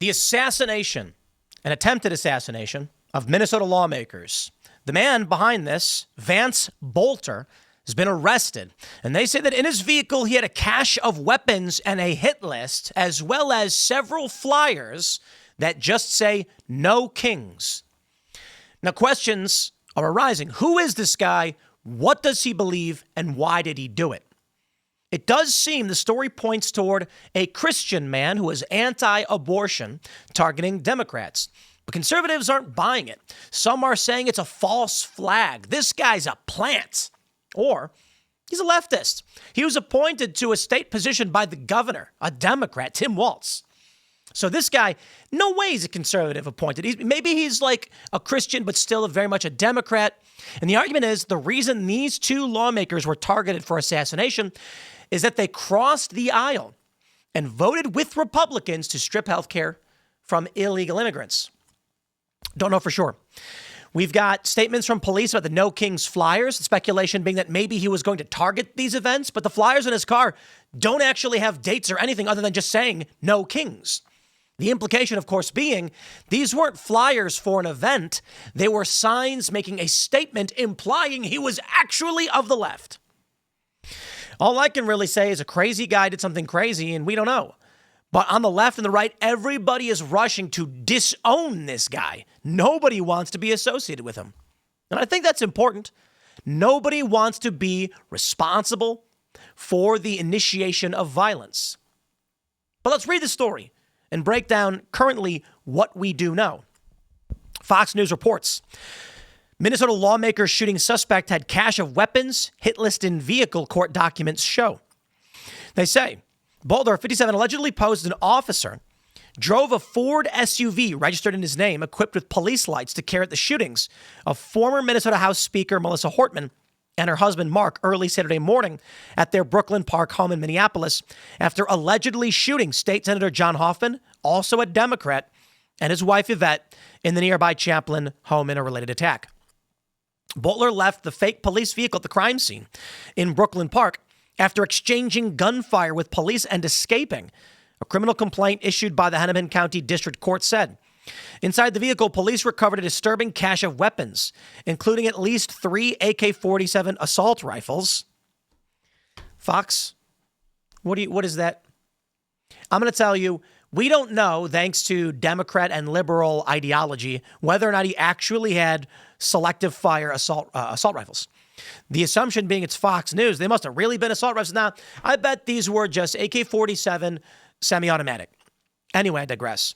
The assassination, an attempted assassination of Minnesota lawmakers. The man behind this, Vance Boelter, has been arrested. And they say that in his vehicle, he had a cache of weapons and a hit list, as well as several flyers that just say, "No Kings." Now, questions are arising. Who is this guy? What does he believe? And why did he do it? It does seem the story points toward a Christian man who is anti-abortion, targeting Democrats. But conservatives aren't buying it. Some are saying it's a false flag. This guy's a plant. Or he's a leftist. He was appointed to a state position by the governor, a Democrat, Tim Walz. So this guy, no way he's a conservative appointed. Maybe he's like a Christian, but still very much a Democrat. And the argument is the reason these two lawmakers were targeted for assassination is that they crossed the aisle and voted with Republicans to strip health care from illegal immigrants. Don't know for sure. We've got statements from police about the No Kings flyers, speculation being that maybe he was going to target these events, but the flyers in his car don't actually have dates or anything other than just saying No Kings. The implication, of course, being these weren't flyers for an event. They were signs making a statement implying he was actually of the left. All I can really say is a crazy guy did something crazy and we don't know. But on the left and the right, everybody is rushing to disown this guy. Nobody wants to be associated with him. And I think that's important. Nobody wants to be responsible for the initiation of violence. But let's read the story and break down currently what we do know. Fox News reports, Minnesota lawmaker shooting suspect had cache of weapons, hit list in vehicle, court documents show. They say, Boelter, 57, allegedly posed an officer, drove a Ford SUV registered in his name, equipped with police lights to carry out the shootings of former Minnesota House Speaker Melissa Hortman and her husband Mark early Saturday morning at their Brooklyn Park home in Minneapolis after allegedly shooting State Senator John Hoffman, also a Democrat, and his wife Yvette in the nearby Chaplin home in a related attack. Boelter left the fake police vehicle at the crime scene in Brooklyn Park after exchanging gunfire with police and escaping. A criminal complaint issued by the Hennepin County District Court said. Inside the vehicle, police recovered a disturbing cache of weapons, including at least 3 AK-47 assault rifles. Fox, what is that? I'm going to tell you, we don't know, thanks to Democrat and liberal ideology, whether or not he actually had selective fire assault rifles. The assumption being it's Fox News, they must have really been assault rifles. Now, I bet these were just AK-47 semi-automatic. Anyway, I digress.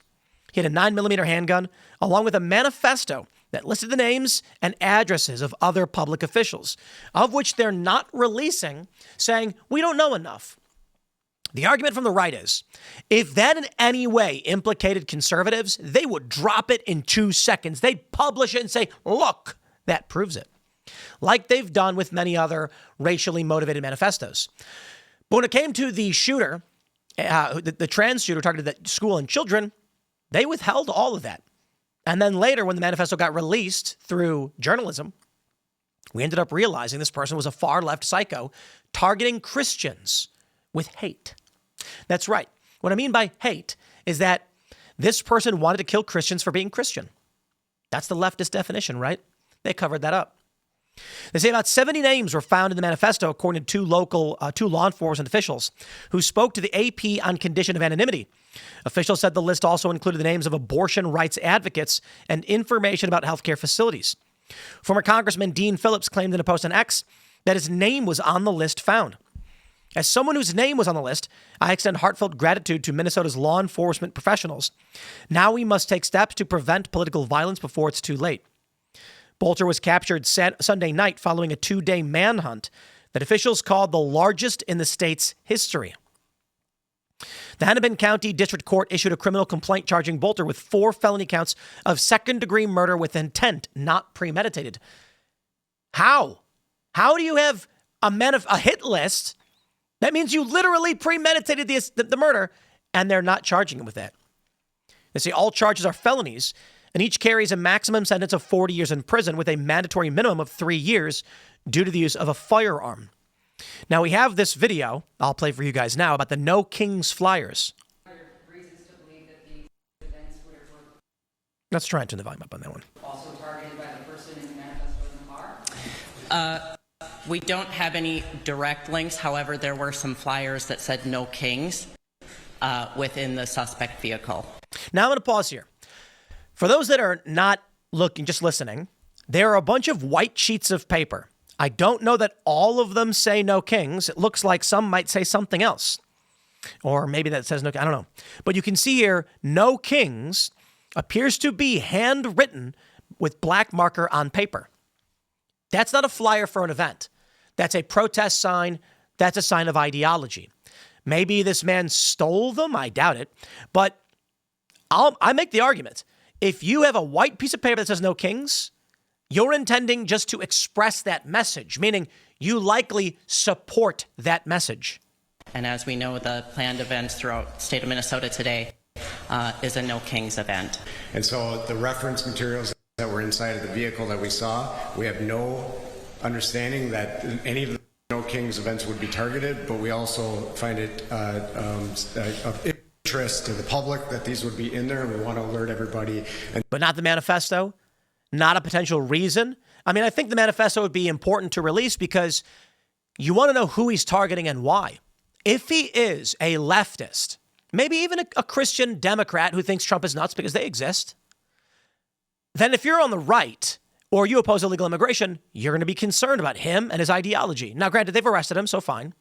He had a 9mm handgun, along with a manifesto that listed the names and addresses of other public officials, of which they're not releasing, saying, we don't know enough. The argument from the right is, if that in any way implicated conservatives, they would drop it in 2 seconds. They'd publish it and say, look, that proves it. Like they've done with many other racially motivated manifestos. But when it came to the shooter, the trans shooter targeted at school and children, they withheld all of that. And then later, when the manifesto got released through journalism, we ended up realizing this person was a far-left psycho targeting Christians with hate. That's right. What I mean by hate is that this person wanted to kill Christians for being Christian. That's the leftist definition, right? They covered that up. They say about 70 names were found in the manifesto, according to two law enforcement officials who spoke to the AP on condition of anonymity. Officials said the list also included the names of abortion rights advocates and information about healthcare facilities. Former Congressman Dean Phillips claimed in a post on X that his name was on the list found. As someone whose name was on the list, I extend heartfelt gratitude to Minnesota's law enforcement professionals. Now we must take steps to prevent political violence before it's too late. Boelter was captured Sunday night following a 2-day manhunt that officials called the largest in the state's history. The Hennepin County District Court issued a criminal complaint charging Boelter with 4 felony counts of second-degree murder with intent, not premeditated. How? How do you have a hit list? That means you literally premeditated the murder, and they're not charging him with that. They say all charges are felonies, and each carries a maximum sentence of 40 years in prison with a mandatory minimum of 3 years due to the use of a firearm. Now, we have this video I'll play for you guys now about the No Kings flyers. Reasons to believe that these Let's try and turn the volume up on that one. Also targeted by the person in the manifesto in the car? We don't have any direct links. However, there were some flyers that said no kings within the suspect vehicle. Now I'm going to pause here. For those that are not looking, just listening, there are a bunch of white sheets of paper. I don't know that all of them say no kings. It looks like some might say something else. Or maybe that says no, I don't know. But you can see here, no kings appears to be handwritten with black marker on paper. That's not a flyer for an event. That's a protest sign. That's a sign of ideology. Maybe this man stole them. I doubt it. But I make the argument. If you have a white piece of paper that says no kings, you're intending just to express that message, meaning you likely support that message. And as we know, the planned events throughout the state of Minnesota today is a no kings event. And so the reference materials that were inside of the vehicle that we saw, we have no understanding that any of the no kings events would be targeted, but we also find it of interest to the public that these would be in there, and we want to alert everybody. But not the manifesto, not a potential reason. I mean, I think the manifesto would be important to release because you want to know who he's targeting and why. If he is a leftist, maybe even a Christian Democrat who thinks Trump is nuts because they exist, then if you're on the right or you oppose illegal immigration, you're going to be concerned about him and his ideology. Now, granted, they've arrested him, so fine.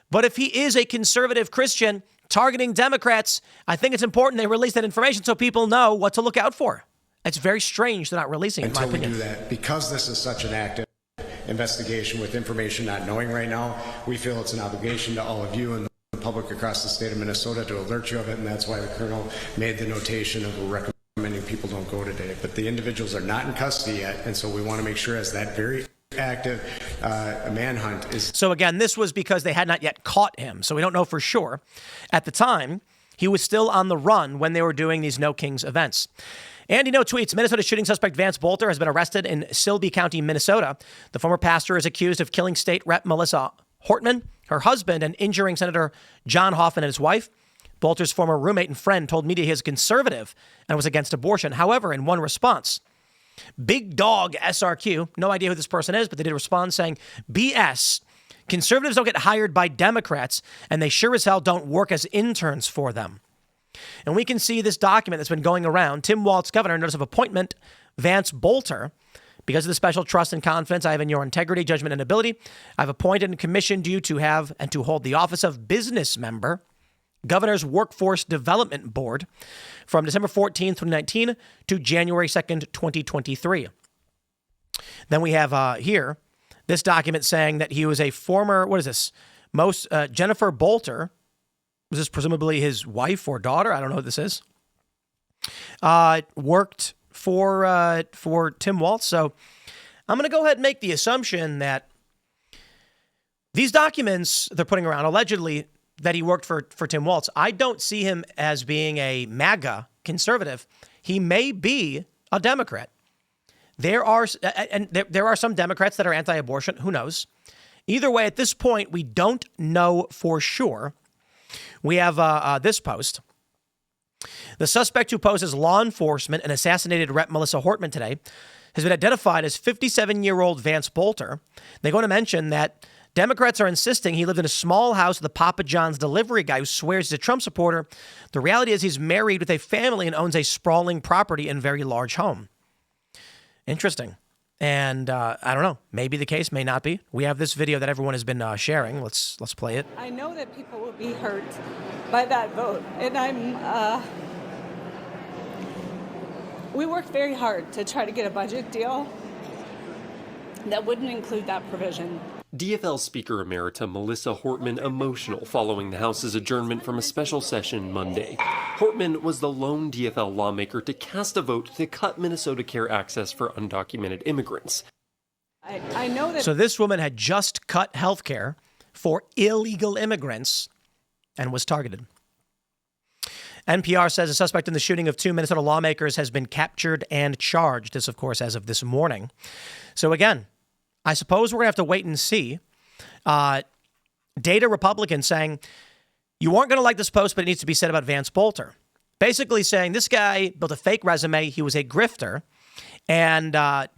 But if he is a conservative Christian targeting Democrats, I think it's important they release that information so people know what to look out for. It's very strange they're not releasing it, in my opinion. Until we do that, because this is such an active investigation with information not knowing right now, we feel it's an obligation to all of you and the public across the state of Minnesota to alert you of it, and that's why the colonel made the notation of recommending people don't go today. But the individuals are not in custody yet, and so we want to make sure as that very active manhunt is... So again, this was because they had not yet caught him, so we don't know for sure. At the time, he was still on the run when they were doing these No Kings events. Andy No tweets, Minnesota shooting suspect Vance Boelter has been arrested in Silby County, Minnesota. The former pastor is accused of killing state rep Melissa Hortman, her husband, and injuring Senator John Hoffman and his wife. Boelter's former roommate and friend told media he is conservative and was against abortion. However, in one response, Big Dog SRQ, no idea who this person is, but they did respond saying, BS, conservatives don't get hired by Democrats, and they sure as hell don't work as interns for them. And we can see this document that's been going around. Tim Walz, governor, notice of appointment, Vance Boelter. Because of the special trust and confidence I have in your integrity, judgment, and ability, I've appointed and commissioned you to have and to hold the office of business member, Governor's Workforce Development Board, from December 14th, 2019 to January 2nd, 2023. Then we have here this document saying that he was a former, what is this? Jennifer Boelter, was this presumably his wife or daughter? I don't know what this is. Worked for Tim Walz. So I'm going to go ahead and make the assumption that these documents they're putting around, allegedly that he worked for Tim Walz, I don't see him as being a MAGA conservative. He may be a Democrat. There are some Democrats that are anti-abortion. Who knows? Either way, at this point, we don't know for sure. We have this post. The suspect who posed as law enforcement and assassinated Rep. Melissa Hortman today has been identified as 57-year-old Vance Boelter. They go to mention that Democrats are insisting he lived in a small house with a Papa John's delivery guy who swears he's a Trump supporter. The reality is he's married with a family and owns a sprawling property and very large home. Interesting. And I don't know. Maybe the case, may not be. We have this video that everyone has been sharing. Let's play it. I know that people will be hurt by that vote, and we worked very hard to try to get a budget deal that wouldn't include that provision. DFL Speaker Emerita Melissa Hortman emotional following the House's adjournment from a special session Monday. Hortman was the lone DFL lawmaker to cast a vote to cut Minnesota Care access for undocumented immigrants. I know that... So this woman had just cut health care for illegal immigrants and was targeted. NPR says a suspect in the shooting of 2 Minnesota lawmakers has been captured and charged. This, of course, as of this morning. So again, I suppose we're going to have to wait and see. Data Republican saying, you aren't going to like this post, but it needs to be said about Vance Boelter. basically saying this guy built a fake resume. He was a grifter, and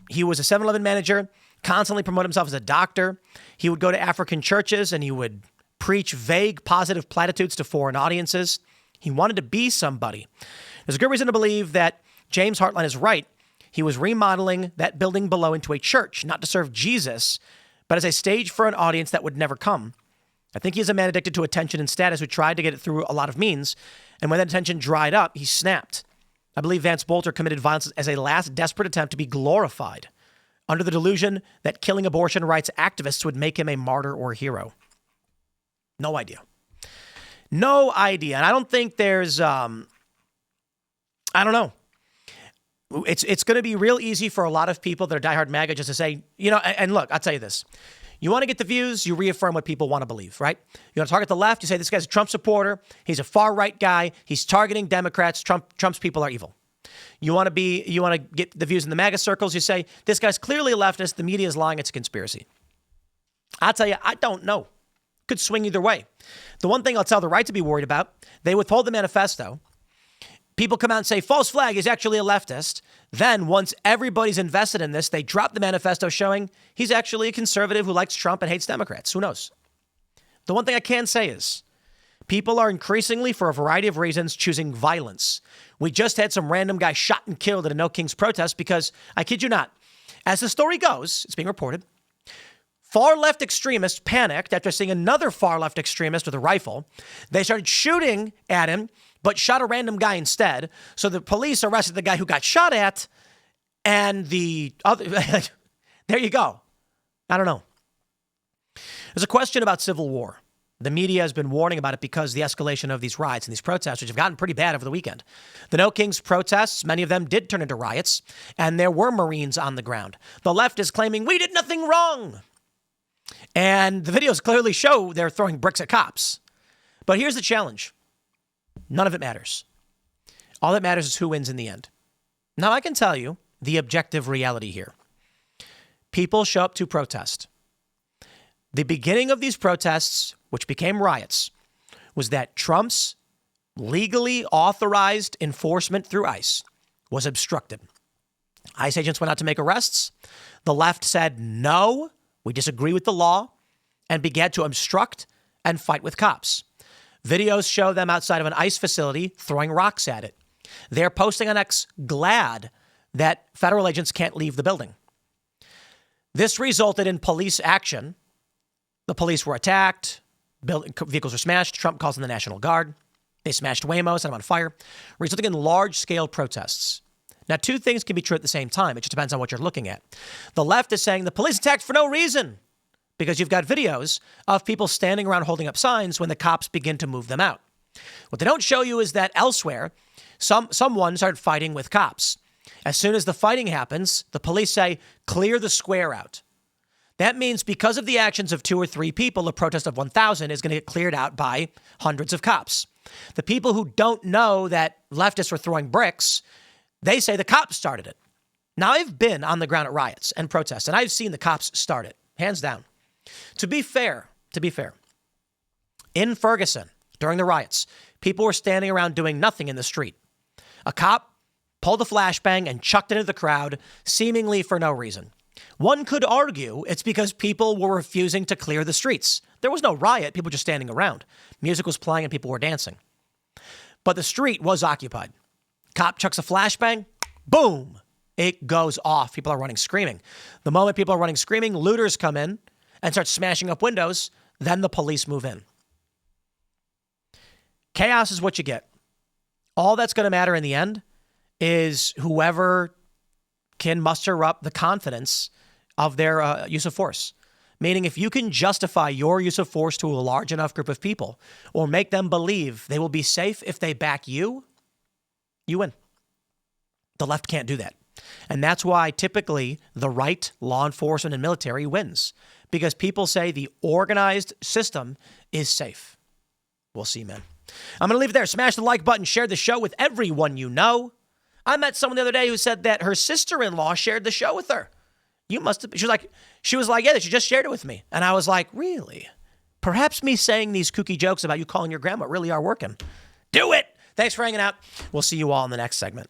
he was a 7-Eleven manager, constantly promoted himself as a doctor. He would go to African churches, and he would preach vague positive platitudes to foreign audiences. He wanted to be somebody. There's a good reason to believe that James Hartline is right. He was remodeling that building below into a church, not to serve Jesus, but as a stage for an audience that would never come. I think he's a man addicted to attention and status who tried to get it through a lot of means. And when that attention dried up, he snapped. I believe Vance Boelter committed violence as a last desperate attempt to be glorified under the delusion that killing abortion rights activists would make him a martyr or a hero. No idea. No idea. And I don't think there's, I don't know. It's going to be real easy for a lot of people that are diehard MAGA just to say, and look, I'll tell you this. You want to get the views, you reaffirm what people want to believe, right? You want to target the left, you say this guy's a Trump supporter, he's a far-right guy, he's targeting Democrats, Trump's people are evil. You want to get the views in the MAGA circles, you say this guy's clearly a leftist, the media is lying, it's a conspiracy. I'll tell you, I don't know. Could swing either way. The one thing I'll tell the right to be worried about, they withhold the manifesto. People come out and say, false flag is actually a leftist. Then once everybody's invested in this, they drop the manifesto showing he's actually a conservative who likes Trump and hates Democrats. Who knows? The one thing I can say is people are increasingly, for a variety of reasons, choosing violence. We just had some random guy shot and killed at a No Kings protest because, I kid you not, as the story goes, it's being reported, far left extremists panicked after seeing another far left extremist with a rifle. They started shooting at him, but shot a random guy instead. So the police arrested the guy who got shot at, and the other, there you go. I don't know. There's a question about civil war. The media has been warning about it because the escalation of these riots and these protests, which have gotten pretty bad over the weekend. The No Kings protests, many of them did turn into riots, and there were Marines on the ground. The left is claiming we did nothing wrong. And the videos clearly show they're throwing bricks at cops. But here's the challenge. None of it matters. All that matters is who wins in the end. Now, I can tell you the objective reality here. People show up to protest. The beginning of these protests, which became riots, was that Trump's legally authorized enforcement through ICE was obstructed. ICE agents went out to make arrests. The left said, no, we disagree with the law, and began to obstruct and fight with cops. Videos show them outside of an ICE facility throwing rocks at it. They're posting on X glad that federal agents can't leave the building. This resulted in police action. The police were attacked. Vehicles were smashed. Trump calls in the National Guard. They smashed Waymo, set them on fire, resulting in large-scale protests. Now, two things can be true at the same time. It just depends on what you're looking at. The left is saying the police attacked for no reason, because you've got videos of people standing around holding up signs when the cops begin to move them out. What they don't show you is that elsewhere, someone started fighting with cops. As soon as the fighting happens, the police say, clear the square out. That means because of the actions of 2 or 3 people, a protest of 1,000 is going to get cleared out by hundreds of cops. The people who don't know that leftists were throwing bricks, they say the cops started it. Now, I've been on the ground at riots and protests, and I've seen the cops start it, hands down. To be fair, in Ferguson, during the riots, people were standing around doing nothing in the street. A cop pulled a flashbang and chucked it into the crowd, seemingly for no reason. One could argue it's because people were refusing to clear the streets. There was no riot, people were just standing around. Music was playing and people were dancing. But the street was occupied. Cop chucks a flashbang, boom, it goes off. People are running screaming. The moment people are running screaming, looters come in and start smashing up windows. Then the police move in. Chaos is what you get. All that's going to matter in the end is whoever can muster up the confidence of their use of force. Meaning if you can justify your use of force to a large enough group of people or make them believe they will be safe if they back you, you win. The left can't do that. And that's why typically the right, law enforcement, and military wins. Because people say the organized system is safe. We'll see, man. I'm going to leave it there. Smash the like button. Share the show with everyone you know. I met someone the other day who said that her sister-in-law shared the show with her. You must have. She was like, yeah, she just shared it with me. And I was like, really? Perhaps me saying these kooky jokes about you calling your grandma really are working. Do it. Thanks for hanging out. We'll see you all in the next segment.